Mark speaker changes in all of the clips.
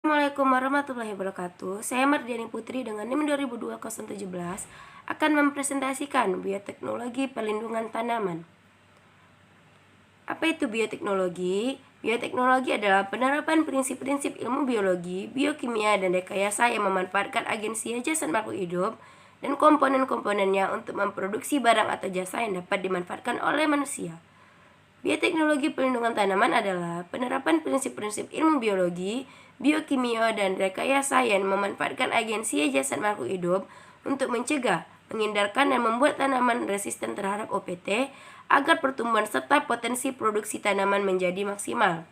Speaker 1: Assalamualaikum warahmatullahi wabarakatuh. Saya Mardiani Putri dengan NIM 202017 akan mempresentasikan bioteknologi pelindungan tanaman. Apa itu bioteknologi? Bioteknologi adalah penerapan prinsip-prinsip ilmu biologi, biokimia, dan rekayasa yang memanfaatkan agensi jasad makhluk hidup dan komponen-komponennya untuk memproduksi barang atau jasa yang dapat dimanfaatkan oleh manusia. Bioteknologi pelindungan tanaman adalah penerapan prinsip-prinsip ilmu biologi, biokimia, dan rekayasa yang memanfaatkan agensi jasad makhluk hidup untuk mencegah, menghindarkan, dan membuat tanaman resisten terhadap OPT agar pertumbuhan serta potensi produksi tanaman menjadi maksimal.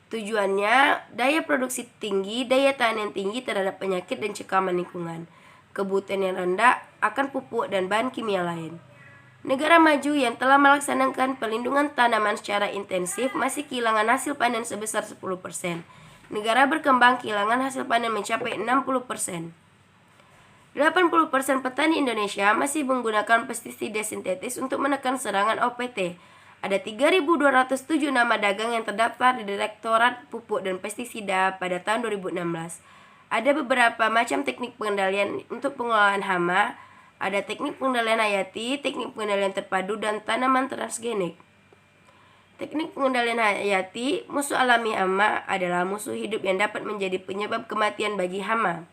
Speaker 1: Tujuannya, daya produksi tinggi, daya tahan yang tinggi terhadap penyakit dan cekaman lingkungan, kebutuhan yang rendah akan pupuk dan bahan kimia lain. Negara maju yang telah melaksanakan pelindungan tanaman secara intensif masih kehilangan hasil panen sebesar 10%. Negara berkembang kehilangan hasil panen mencapai 60%. 80% petani Indonesia masih menggunakan pestisida sintetis untuk menekan serangan OPT. Ada 3.207 nama dagang yang terdaftar di Direktorat Pupuk dan Pestisida pada tahun 2016. Ada beberapa macam teknik pengendalian untuk pengelolaan hama. Ada teknik pengendalian hayati, teknik pengendalian terpadu, dan tanaman transgenik. Teknik pengendalian hayati, musuh alami hama adalah musuh hidup yang dapat menjadi penyebab kematian bagi hama.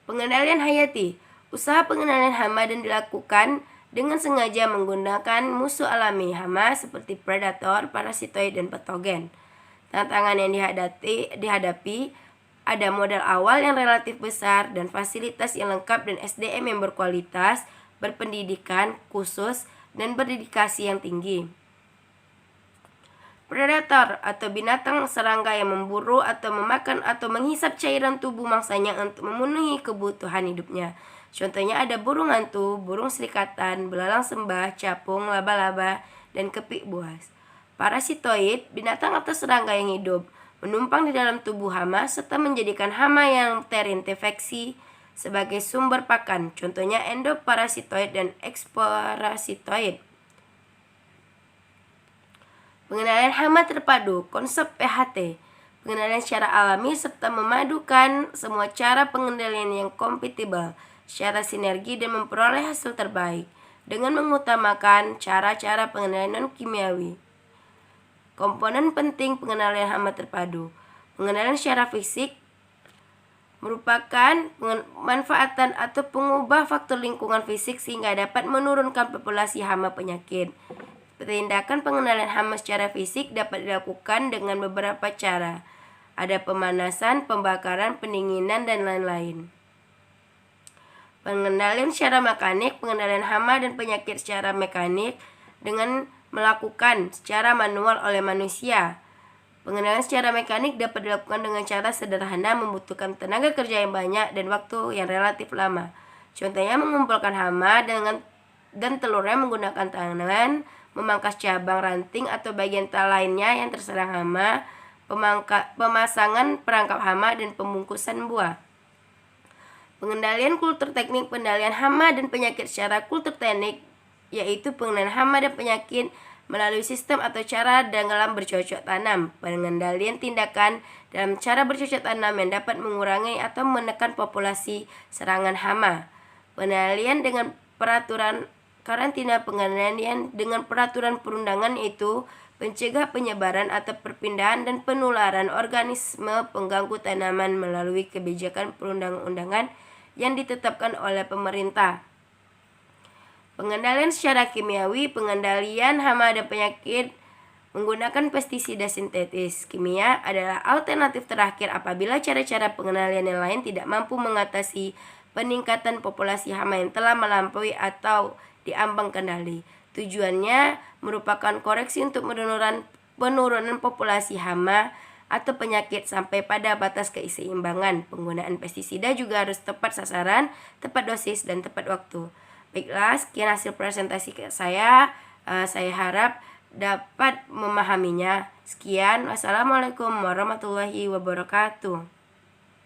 Speaker 1: Pengendalian hayati, usaha pengendalian hama dan dilakukan dengan sengaja menggunakan musuh alami hama seperti predator, parasitoid, dan patogen. Tantangan yang dihadapi ada modal awal yang relatif besar dan fasilitas yang lengkap dan SDM yang berkualitas, berpendidikan khusus, dan berdedikasi yang tinggi. Predator atau binatang serangga yang memburu atau memakan atau menghisap cairan tubuh mangsanya untuk memenuhi kebutuhan hidupnya. Contohnya ada burung hantu, burung serikatan, belalang sembah, capung, laba-laba, dan kepik buas. Parasitoid, binatang atau serangga yang hidup menumpang di dalam tubuh hama serta menjadikan hama yang terinfeksi sebagai sumber pakan. Contohnya endoparasitoid dan eksporasitoid. Pengendalian hama terpadu, konsep PHT. Pengendalian secara alami serta memadukan semua cara pengendalian yang kompatibel secara sinergi dan memperoleh hasil terbaik dengan mengutamakan cara-cara pengendalian non-kimiawi. Komponen penting pengendalian hama terpadu. Pengendalian secara fisik merupakan pemanfaatan atau pengubah faktor lingkungan fisik sehingga dapat menurunkan populasi hama penyakit. Tindakan pengendalian hama secara fisik dapat dilakukan dengan beberapa cara. Ada pemanasan, pembakaran, pendinginan, dan lain-lain. Pengendalian secara mekanik, pengendalian hama dan penyakit secara mekanik dengan melakukan secara manual oleh manusia. Pengendalian secara mekanik dapat dilakukan dengan cara sederhana, membutuhkan tenaga kerja yang banyak dan waktu yang relatif lama. Contohnya mengumpulkan hama dan telurnya menggunakan tangan, memangkas cabang, ranting, atau bagian lainnya yang terserang hama, pemasangan perangkap hama, dan pembungkusan buah. Pengendalian kultur, teknik pengendalian hama dan penyakit secara kultur teknik yaitu pengendalian hama dan penyakit melalui sistem atau cara dalam bercocok tanam. Pengendalian tindakan dalam cara bercocok tanam yang dapat mengurangi atau menekan populasi serangan hama. Pengendalian dengan peraturan karantina. Pengendalian dengan peraturan perundangan yaitu pencegah penyebaran atau perpindahan dan penularan organisme pengganggu tanaman melalui kebijakan perundang-undangan yang ditetapkan oleh pemerintah. Pengendalian secara kimiawi, pengendalian hama dan penyakit menggunakan pestisida sintetis kimia adalah alternatif terakhir apabila cara-cara pengendalian yang lain tidak mampu mengatasi peningkatan populasi hama yang telah melampaui atau diambang kendali. Tujuannya merupakan koreksi untuk penurunan populasi hama atau penyakit sampai pada batas keseimbangan. Penggunaan pestisida juga harus tepat sasaran, tepat dosis, dan tepat waktu. Baiklah, sekian hasil presentasi saya. Saya harap dapat memahaminya. Sekian, wassalamualaikum warahmatullahi wabarakatuh.